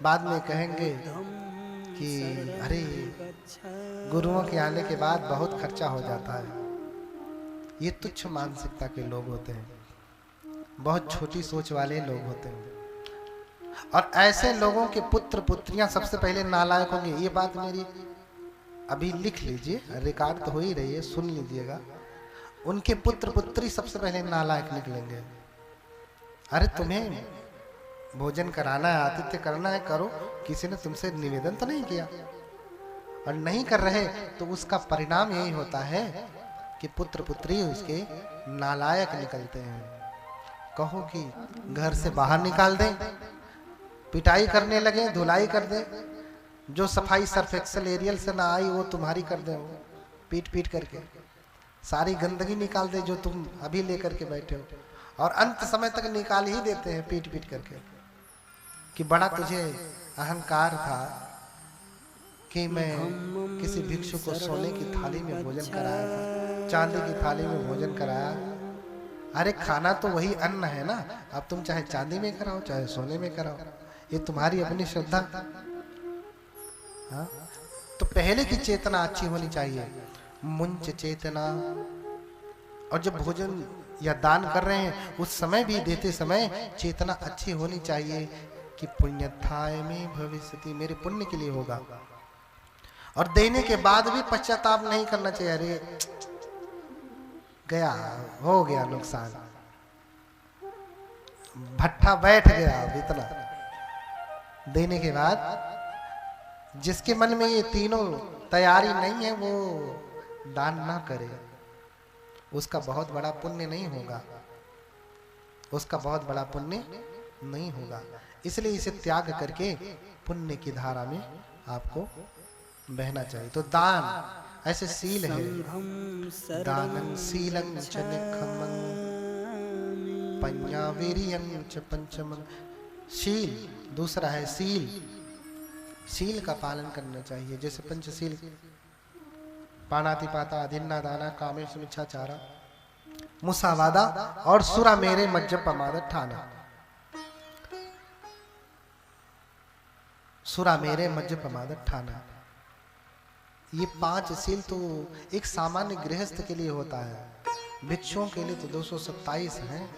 बाद में कहेंगे कि अरे गुरुओं के आने के बाद बहुत खर्चा हो जाता है। ये तुच्छ मानसिकता के लोग होते हैं, बहुत छोटी सोच वाले लोग होते हैं, और ऐसे लोगों के पुत्र पुत्रियां सबसे पहले नालायक होंगे। ये बात मेरी अभी लिख लीजिए, रिकॉर्ड तो हो ही रही है, सुन लीजिएगा। उनके पुत्र पुत्री सबसे पहले नालायक निकलेंगे। अरे तुम्हें भोजन कराना है, आतिथ्य करना है, करो, किसी ने तुमसे निवेदन तो नहीं किया, और नहीं कर रहे तो उसका परिणाम यही होता है कि पुत्र पुत्री उसके नालायक निकलते हैं। कहो कि घर से बाहर निकाल दें, पिटाई करने लगे, धुलाई कर दें, जो सफाई सर्फ एक्सेल एरियल से ना आई वो तुम्हारी कर दें, वो पीट पीट करके सारी गंदगी निकाल दे जो तुम अभी लेकर के बैठे हो, और अंत समय तक निकाल ही देते हैं पीट पीट करके कि बड़ा तुझे अहंकार था कि मैं किसी भिक्षु को सोने की थाली में भोजन कराया था, चांदी की थाली में भोजन कराया। अरे खाना तो वही अन्न है ना, अब तुम चाहे चांदी में कराओ चाहे सोने में कराओ, ये तुम्हारी अपनी श्रद्धा। हाँ? तो पहले की चेतना अच्छी होनी चाहिए, मुंच चेतना। और जब भोजन या दान कर रहे हैं उस समय भी, देते समय चेतना अच्छी होनी चाहिए कि पुण्यथाय में भविष्यति, मेरे पुण्य के लिए होगा। और देने के बाद भी पश्चाताप नहीं करना चाहिए, अरे गया, हो गया नुकसान, भट्ठा बैठ गया। अब इतना देने के बाद जिसके मन में ये तीनों तैयारी नहीं है वो दान ना करे, उसका बहुत बड़ा पुण्य नहीं होगा, उसका बहुत बड़ा पुण्य नहीं होगा। इसलिए इसे त्याग करके पुण्य की धारा में आपको बहना चाहिए। तो दान ऐसे सील है, दानं सीलं च निक्खमं पඤ्ඤावीर्यं च पंचमं। शील दूसरा है सील, शील का पालन करना चाहिए। जैसे पंचशील, पाणातिपाता अधिन्ना दाना कामेषु मिच्छाचारा मुसावादा और सुरा मेरे मज्जपमाद ठाना। सुरा मेरे मज्जपमाद ठाना, ये 5 शील तो एक सामान्य गृहस्थ के लिए होता है, भिक्षुओं के लिए तो 227 हैं,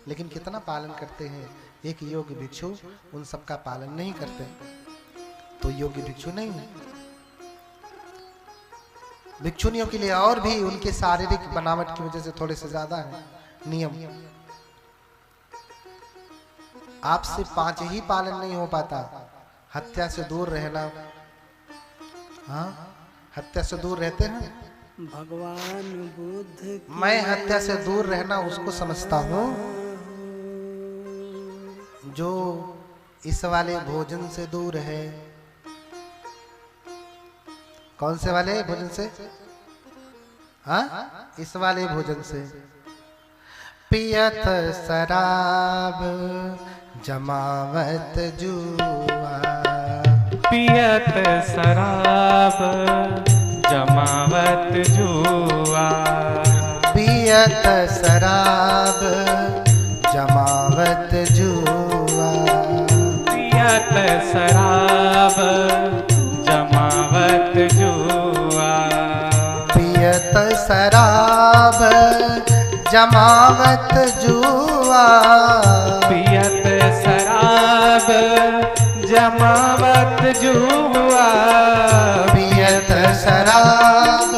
लेकिन कितना पालन करते हैं। एक योग्य भिक्षु उन सब का पालन नहीं करते तो योग्य भिक्षु नहीं है। भिक्षुनियों के लिए और भी उनके शारीरिक बनावट की वजह से थोड़े से ज्यादा है नियम। आपसे 5 ही पालन नहीं हो पाता। हत्या से दूर रहना, हाँ हत्या से दूर रहते हैं भगवान बुद्ध, मैं हत्या से दूर रहना उसको समझता हूँ जो इस वाले भोजन से दूर है। कौन से वाले भोजन से? हाँ इस वाले भोजन से। पियत शराब जमावत जुआ, पियत शराब जमावत जुआ, पियत शराब जमावत जुआ, पियत शराब जमावत जुआ, पियत शराब जमावत जुआ, पियत शराब जमावत जुआ, पियत शराब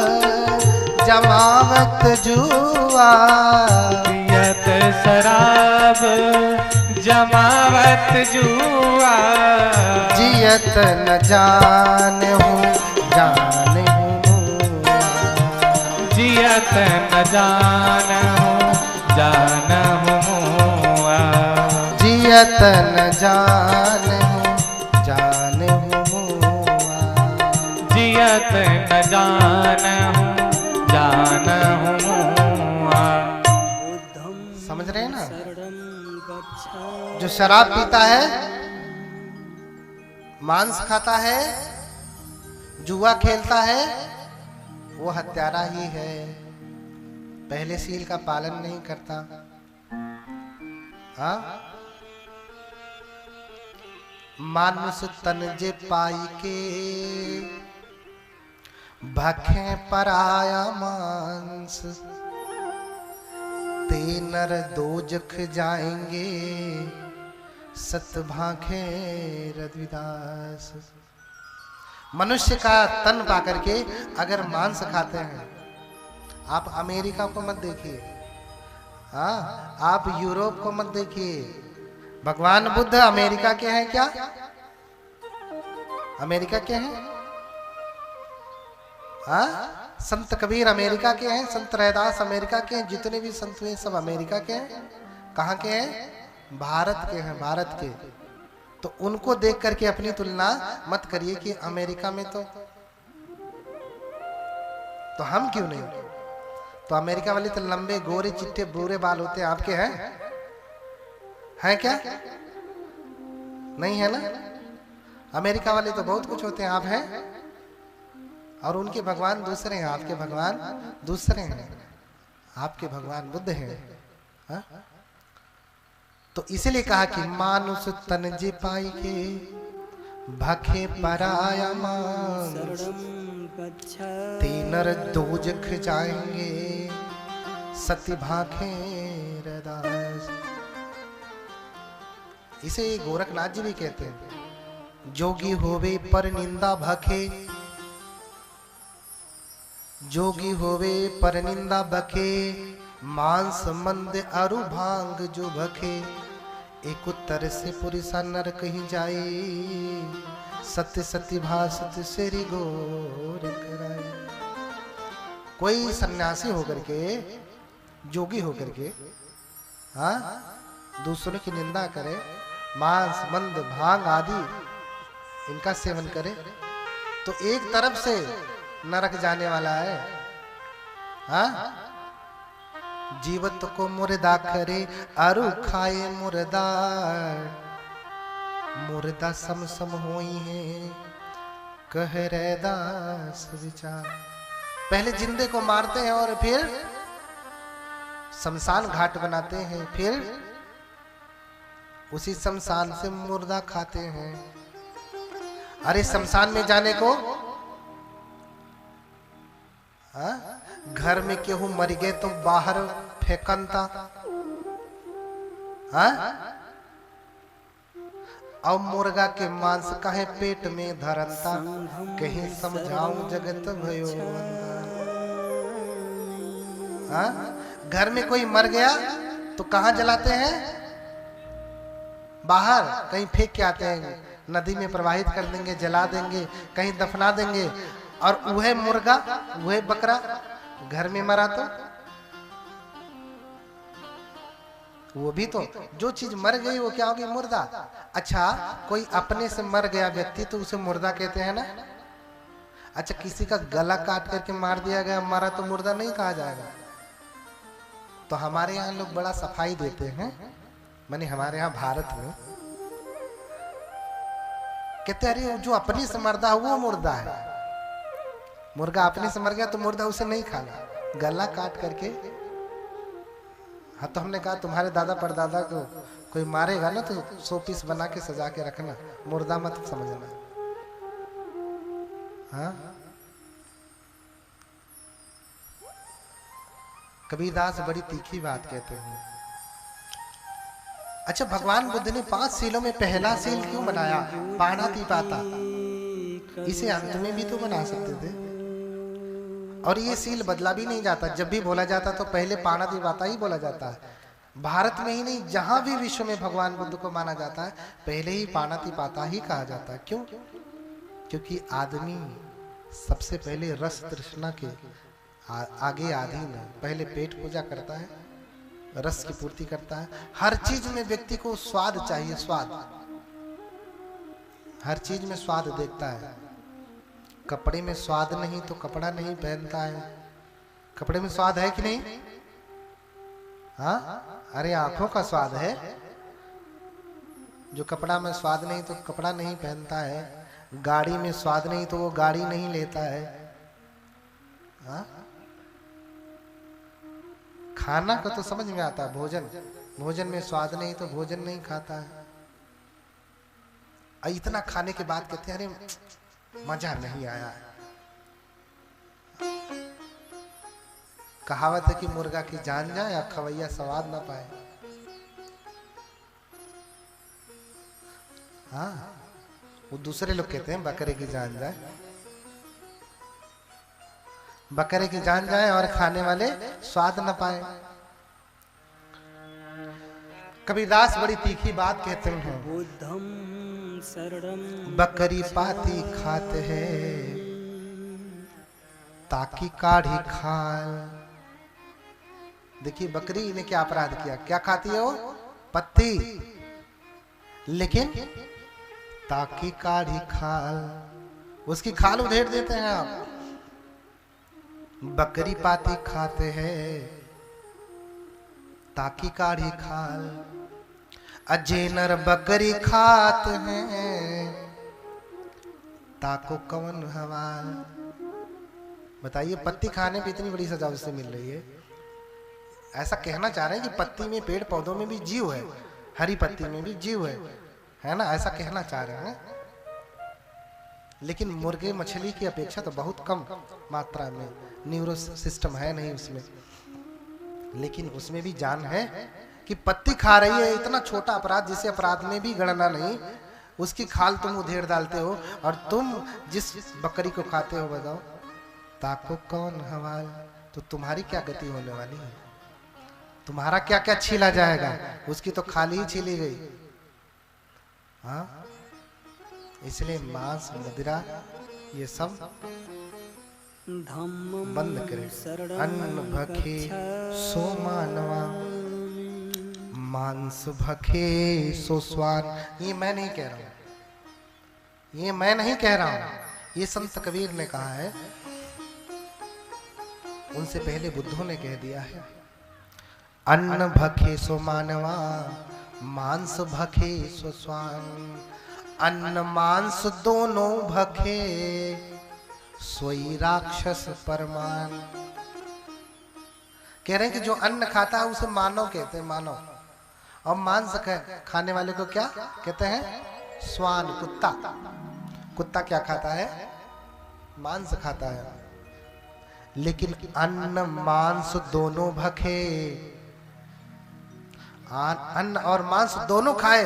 जमावत जुआ, पियत शराब जमावत जुआ, जियत न जान हूँ जान हूँ, जियत न जान हूँ जान हूँ, जियत न जान हूँ जान हूँ, जियत न जान हूँ जान हूँ। समझ रहे हैं ना? जो शराब पीता है, मांस खाता है, जुआ खेलता है, वो हत्यारा ही है, पहले सील का पालन नहीं करता। हाँ मानुष तन जे पाई के भखे पराया मांस, ते नर दोजख जाएंगे सत भाखे रविदास। मनुष्य का तन पाकर के अगर मांस खाते हैं, आप अमेरिका को मत देखिए, हाँ आप यूरोप को मत देखिए। भगवान बुद्ध अमेरिका के हैं क्या? अमेरिका के हैं? हाँ संत कबीर अमेरिका के हैं, संत रैदास अमेरिका के हैं, जितने भी संत हुए सब अमेरिका के हैं। कहाँ के हैं? भारत के हैं, भारत के। तो उनको देख करके अपनी तुलना मत करिए कि अमेरिका में तो हम क्यों नहीं। तो अमेरिका वाले तो लंबे गोरे चिट्टे बुरे बाल होते हैं, आपके हैं क्या? नहीं है ना। अमेरिका वाले तो बहुत कुछ होते हैं, आप हैं। और उनके भगवान दूसरे हैं, आपके भगवान दूसरे हैं। आपके भगवान बुद्ध हैं। हा? तो इसीलिए कहा कि मानुष तन जे पाई के भखे पराया मांस, ते नर दोजख जाएंगे सती भाखे रदास। इसे गोरखनाथ जी भी कहते हैं, जोगी होवे पर निंदा भखे, जोगी होवे पर निंदा बखे, मांस मंद अरु भांग जो भखे, एक उत्तर से पुरुषा नर कहीं जाए, सत्य सत्य भासत श्री गोर कराए। कोई सन्यासी होकर के, जोगी होकर के, हाँ दूसरों की निंदा करे, मांस मंद भांग आदि इनका सेवन करे, तो एक तरफ से नरक जाने वाला है। हाँ जीवत को मुर्दा करे अरु खाए मुर्दा, मुर्दा सम सम होई है कह रैदास विचार। पहले जिंदे को मारते हैं और फिर शमशान घाट बनाते हैं, फिर उसी शमशान से मुर्दा खाते हैं। अरे शमशान में जाने को घर में केहू मर गए तो बाहर फेंकनता, अब मुर्गा के मांस काहे पेट में धरनता, कहीं समझाऊं जगत भयो। घर में कोई मर गया तो कहाँ जलाते हैं? बाहर कहीं फेंक के आते हैं, नदी में प्रवाहित कर देंगे, जला देंगे, कहीं दफना देंगे। और वह मुर्गा वह बकरा घर में मरा तो वो भी तो, जो चीज मर गई वो क्या होगी? मुर्दा। अच्छा कोई अपने से मर गया व्यक्ति तो उसे मुर्दा कहते हैं ना। अच्छा किसी का गला काट करके मार दिया गया, मरा तो मुर्दा नहीं कहा जाएगा। तो हमारे यहाँ लोग बड़ा सफाई देते हैं, माने हमारे यहाँ भारत में कहते अरे जो अपने से मरदा है वो मुर्दा है। मुर्गा अपने से मर गया तो मुर्दा उसे नहीं खाना, गला काट करके। हाँ तो हमने कहा तुम्हारे दादा परदादा को कोई मारेगा ना तो 100 पीस बना के सजा के रखना, मुर्दा मत समझना। हाँ कबीरदास बड़ी तीखी बात कहते हैं। अच्छा भगवान बुद्ध ने 5 सीलों में पहला सील क्यों बनाया? पाणातिपाता। इसे अंत में भी तो बना सकते थे। और ये सील बदला भी नहीं जाता, जब भी बोला जाता तो पहले पाणातिपाता ही बोला जाता है। भारत में ही नहीं, जहां भी विश्व में भगवान बुद्ध को माना जाता है पहले ही पाणातिपाता ही कहा जाता है। क्यों? क्योंकि आदमी सबसे पहले रस तृष्णा के आगे आधीन है। पहले पेट पूजा करता है, रस की पूर्ति करता है। हर चीज में व्यक्ति को स्वाद चाहिए, स्वाद। हर चीज में स्वाद देखता है। कपड़े में स्वाद नहीं तो कपड़ा नहीं पहनता है। कपड़े में स्वाद है कि नहीं? हाँ अरे आंखों का स्वाद है। जो कपड़ा में स्वाद नहीं तो कपड़ा नहीं पहनता है। गाड़ी में स्वाद नहीं तो वो गाड़ी नहीं लेता है। हाँ खाना का तो समझ में आता है, भोजन, भोजन में स्वाद नहीं तो भोजन नहीं खाता है। और इतना खाने के बाद कहते हैं अरे मजा नहीं आया। कहावत है कि मुर्गा की जान जाए या खवैया स्वाद ना पाए। हाँ, वो दूसरे लोग कहते हैं बकरे की जान जाए, बकरे की जान जाए और खाने वाले स्वाद न पाए। कबीरदास बड़ी तीखी बात कहते हैं, बुद्धम शरणम बकरी पाती खाते हैं ताकि काढ़ी खाल। देखिए बकरी ने क्या अपराध किया, क्या खाती है वो? पत्ती, लेकिन ताकि काढ़ी खाल, उसकी खाल उधेड़ देते हैं आप। बकरी पाती खाते हैं ताकि काढ़ी खाल, अजेनर बकरी खाते हैं ताको कवन हवाल। बताइए पत्ती खाने पे इतनी बड़ी सजा उससे मिल रही है। ऐसा कहना चाह रहे हैं कि पत्ती में, पेड़ पौधों में भी जीव है, हरी पत्ती में भी जीव है ना, ऐसा कहना चाह रहे हैं। लेकिन मुर्गे मछली की अपेक्षा तो बहुत कम मात्रा में न्यूरो सिस्टम है नहीं उसमें, लेकिन उसमें भी जान है कि पत्ती खा रही है। इतना छोटा अपराध जिसे अपराध में भी गणना नहीं, उसकी खाल तुम उधेड़ डालते हो, और तुम जिस बकरी को खाते हो बताओ ताको कौन हवाल। तो तुम्हारी क्या गति होने वाली है, तुम्हारा क्या क्या छीला जाएगा, उसकी तो खाली ही छीली गई। हाँ, इसलिए मांस मदिरा ये सब धम्मं बंद करें। शरणं अन्न भखे सो मानवा, मांस भखे सो स्वान। ये मैं नहीं कह रहा हूं, ये मैं नहीं कह रहा हूं, ये संत कबीर ने कहा है, उनसे पहले बुद्धों ने कह दिया है। अन्न भखे सो मानवा, मांस भखे सो स्वान। अन्न मांस दोनों भखे, सोई राक्षस परमान। कह रहे हैं कि जो अन्न खाता है उसे मानव कहते हैं, मानव। और मांस खाने वाले को क्या कहते हैं? स्वान, कुत्ता। कुत्ता क्या खाता है? मांस खाता है। लेकिन अन्न मांस दोनों भखे, अन्न और मांस दोनों खाए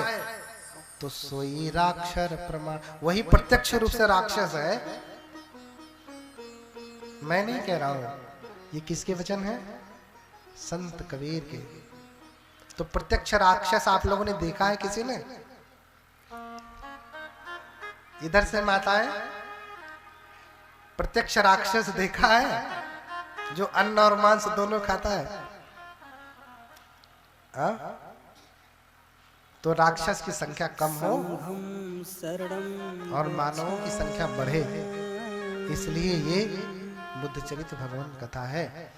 तो सोई राक्षस प्रमाण, वही प्रत्यक्ष रूप से राक्षस है। मैं नहीं कह रहा हूं, ये किसके वचन है? संत कबीर के। तो प्रत्यक्ष राक्षस आप लोगों ने देखा है किसी ने? इधर से माताएं प्रत्यक्ष राक्षस देखा है जो अन्न और मांस दोनों खाता है? तो राक्षस की संख्या कम हो और मानवों की संख्या बढ़े, इसलिए ये बुद्ध चरित्र भगवान कथा है,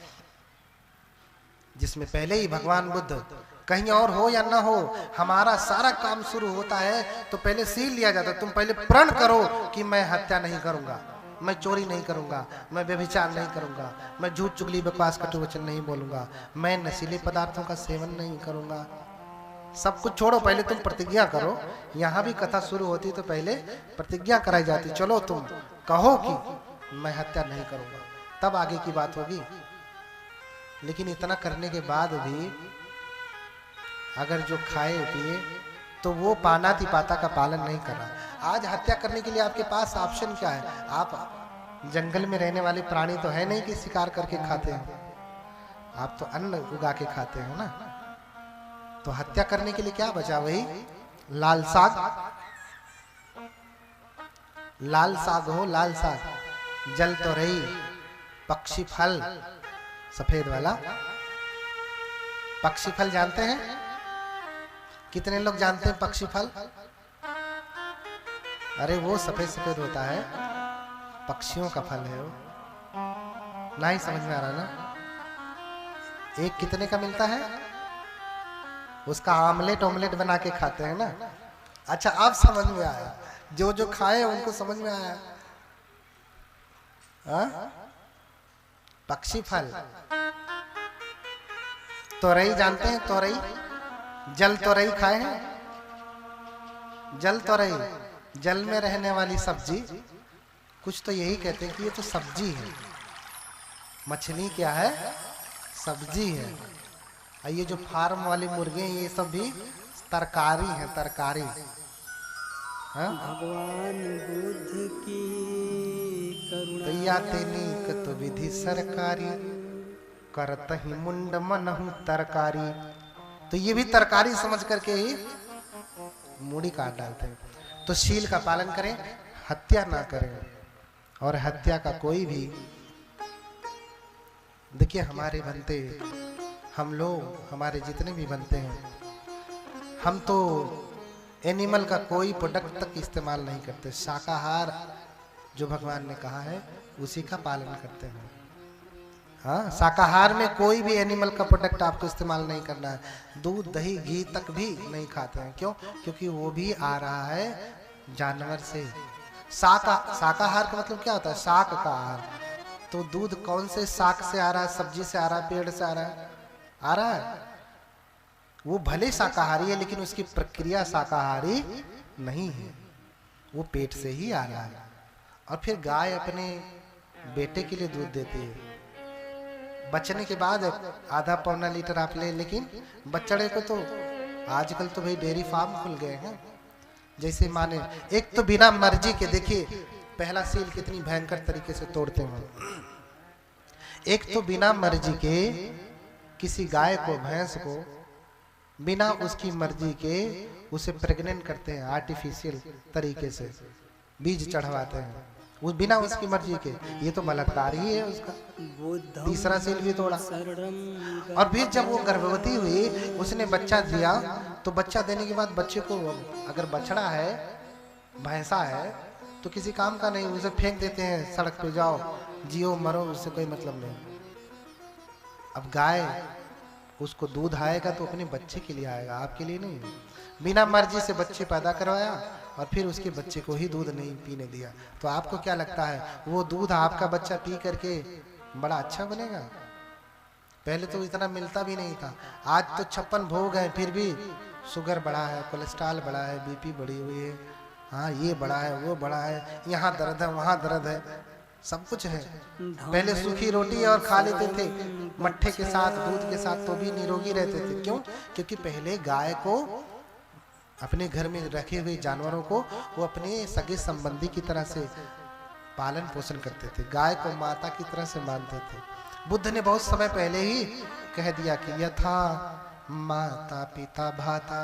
जिसमें पहले ही भगवान बुद्ध, कहीं और हो या ना हो, हमारा सारा काम शुरू होता है तो पहले सील लिया जाता है। तुम पहले प्रण करो कि मैं हत्या नहीं करूंगा, मैं चोरी नहीं करूंगा, मैं व्यभिचार नहीं करूंगा, मैं झूठ चुगली बकवास कटु वचन नहीं बोलूंगा, मैं नशीले पदार्थों का सेवन नहीं करूंगा। सब कुछ छोड़ो, पहले तुम प्रतिज्ञा करो। यहाँ भी कथा शुरू होती तो पहले प्रतिज्ञा कराई जाती, चलो तुम कहो कि मैं हत्या नहीं करूंगा, तब आगे की बात होगी। लेकिन इतना करने के बाद भी अगर जो खाए पिए तो वो पानाति पाता का पालन नहीं कर रहा। आज हत्या करने के लिए आपके पास ऑप्शन क्या है? आप जंगल में रहने वाले प्राणी तो है नहीं कि शिकार करके खाते हैं, आप तो अन्न उगा के खाते हो ना। तो हत्या करने के लिए क्या बचा? वही लाल साग, लाल साग हो, लाल साग, जल तो रही, पक्षी फल, सफेद वाला पक्षी फल जानते हैं? कितने लोग जानते हैं पक्षी फल? अरे वो सफेद सफेद होता है, पक्षियों का फल है वो। नहीं समझ में आ रहा ना? एक कितने का मिलता है? उसका आमलेट ऑमलेट बना के खाते हैं ना। अच्छा, आप समझ में आया, जो जो खाए उनको समझ में आया। पक्षी फल। तोरई जानते हैं? तोरई, जल तोरई खाए हैं? जल तोरई जल में रहने वाली सब्जी, कुछ तो यही कहते हैं कि ये तो सब्जी है। मछली क्या है? सब्जी है। और ये जो फार्म वाली मुर्गे हैं ये सब भी तरकारी है, तरकारी। हाँ? भगवान बुद्ध की करुणा तैया तेनी कत विधि सरकारी, करत ही मुंड मनहु तरकारी। तो ये भी तरकारी समझ करके ही मूड़ी काट डालते हैं। तो शील का पालन करें, हत्या ना करें। और हत्या का कोई भी, देखिए हमारे बनते, हम लोग हमारे जितने भी बनते हैं, हम तो एनिमल का कोई प्रोडक्ट तक इस्तेमाल नहीं करते। शाकाहार जो भगवान ने कहा है उसी का पालन करते हैं। हाँ, शाकाहार में कोई भी एनिमल का प्रोडक्ट आपको इस्तेमाल नहीं करना है। दूध दही घी तक भी नहीं खाते हैं। क्यों? क्योंकि वो भी आ रहा है जानवर से। शाकाहार का मतलब क्या होता है? शाक का आहार। तो दूध कौन से शाक से आ रहा है? सब्जी से आ रहा है, पेड़ से आ रहा है, आ रहा है। वो भले शाकाहारी है लेकिन उसकी प्रक्रिया शाकाहारी नहीं है, वो पेट से ही आ रहा है। और फिर गाय अपने बेटे के लिए दूध देती है, बचने के बाद आधा पौना लीटर आप ले, लेकिन बच्चड़े को तो आजकल तो भाई डेयरी फार्म खुल गए हैं। जैसे माने एक तो बिना मर्जी के, देखिए पहला सील कितनी भयंकर तरीके से तोड़ते हैं। एक तो बिना मर्जी के किसी गाय को, भैंस को बिना उसकी मर्जी के उसे प्रेग्नेंट करते हैं, आर्टिफिशियल तरीके से बीज चढ़वाते हैं, वो बिना उसकी मर्जी के। ये तो बलात्कार ही है उसका। तीसरा सील भी तोड़ा। और फिर जब वो गर्भवती हुई, उसने बच्चा दिया, तो बच्चा देने के बाद बच्चे को, अगर बछड़ा है, भैंसा है, तो किसी काम का नहीं, उसे फेंक देते हैं सड़क पे, जाओ जियो मरो, उससे कोई मतलब नहीं। अब गाय, उसको दूध आएगा तो अपने बच्चे के लिए आएगा, आपके लिए नहीं। बिना मर्जी से बच्चे पैदा करवाया और फिर उसके बच्चे को ही दूध नहीं पीने दिया। तो आपको क्या लगता है वो दूध आपका बच्चा पी करके बड़ा अच्छा बनेगा? पहले तो इतना मिलता भी नहीं था। आज तो 56 भोग है, फिर भी शुगर बढ़ा है, कोलेस्ट्रॉल बढ़ा है, बीपी बढ़ी हुई है, हाँ ये बढ़ा है, वो बढ़ा है, यहाँ दर्द है, वहाँ दर्द है, सब कुछ है। पहले सूखी रोटी और खा लेते थे मट्ठे के साथ, दूध के साथ, तो भी निरोगी रहते थे। क्यों? क्योंकि पहले गाय को, अपने घर में रखे हुए जानवरों को वो अपने सगे संबंधी की तरह से पालन पोषण करते थे, गाय को माता की तरह से मानते थे। बुद्ध ने बहुत समय पहले ही कह दिया कि यथा माता पिता भाता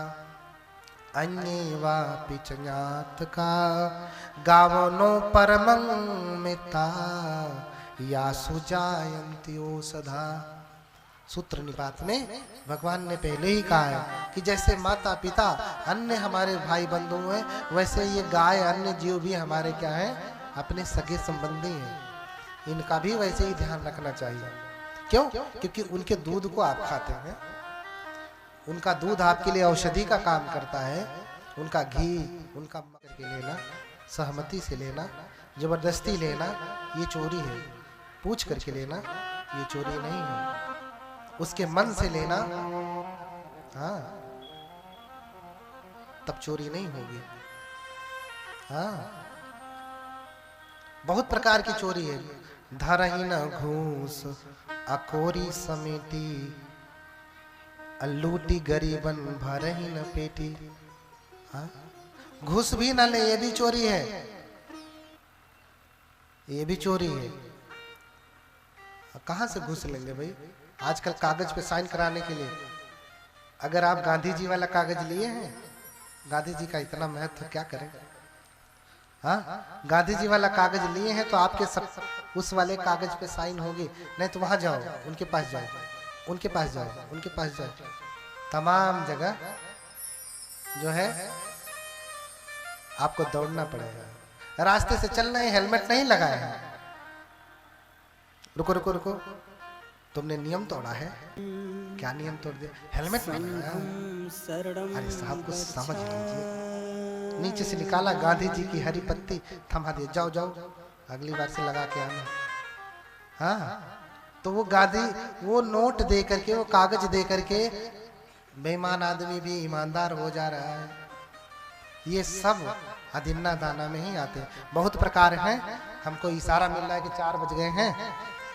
अन्ये वापि च ज्ञातका गावनो परमं मिता यासु जायन्ति ओषधा। सूत्र निपात में भगवान ने पहले ही कहा है कि जैसे माता पिता अन्य हमारे भाई बंधु हैं, वैसे ये गाय अन्य जीव भी हमारे क्या हैं? अपने सगे संबंधी हैं। इनका भी वैसे ही ध्यान रखना चाहिए। क्यों? क्योंकि उनके दूध को आप खाते हैं, उनका दूध आपके लिए औषधि का काम करता है। उनका घी, उनका करके लेना, सहमति से लेना, जबरदस्ती लेना, ये चोरी है। पूछ करके लेना ये चोरी नहीं है। उसके मन से लेना, हाँ, तब चोरी नहीं होगी। हाँ, बहुत प्रकार की चोरी है। धरही न घूस अकोरी समेटी, लूटी गरीबन भरही न पेटी। हाँ, घूस भी न ले, ये भी चोरी है, ये भी चोरी है। कहां से घूस लेंगे भाई? आजकल कागज पे साइन कराने के लिए, अगर आप गांधी जी वाला कागज लिए हैं, गांधी जी का इतना महत्व, क्या करें? हाँ, गांधी जी वाला कागज लिए हैं तो आपके सब उस वाले कागज पे साइन होगी। नहीं तो वहां जाओ, उनके पास जाओ, उनके पास जाओ, उनके पास जाओ, तमाम जगह जो है आपको दौड़ना पड़ेगा। रास्ते से चल रहे हैं, हेलमेट नहीं लगाए हैं, रुको रुको रुको, तुमने नियम तोड़ा है। क्या नियम तोड़ दिया? हेलमेट नहीं लगाया। अरे साहब कुछ समझ लीजिए। नीचे से निकाला, गांधी जी की हरी पत्ती थमा दिया, जाओ जाओ अगली बार से लगा के आना। हाँ, तो वो गांधी, वो नोट दे करके, वो कागज दे करके बेईमान आदमी भी ईमानदार हो जा रहा है। ये सब अदिन्ना दाना में ही आते हैं। बहुत प्रकार हैं, हमको इशारा मिल रहा है कि 4 बज गए हैं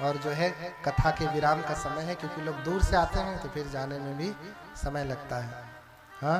और जो है कथा के विराम का समय है, क्योंकि लोग दूर से आते हैं तो फिर जाने में भी समय लगता है। हाँ।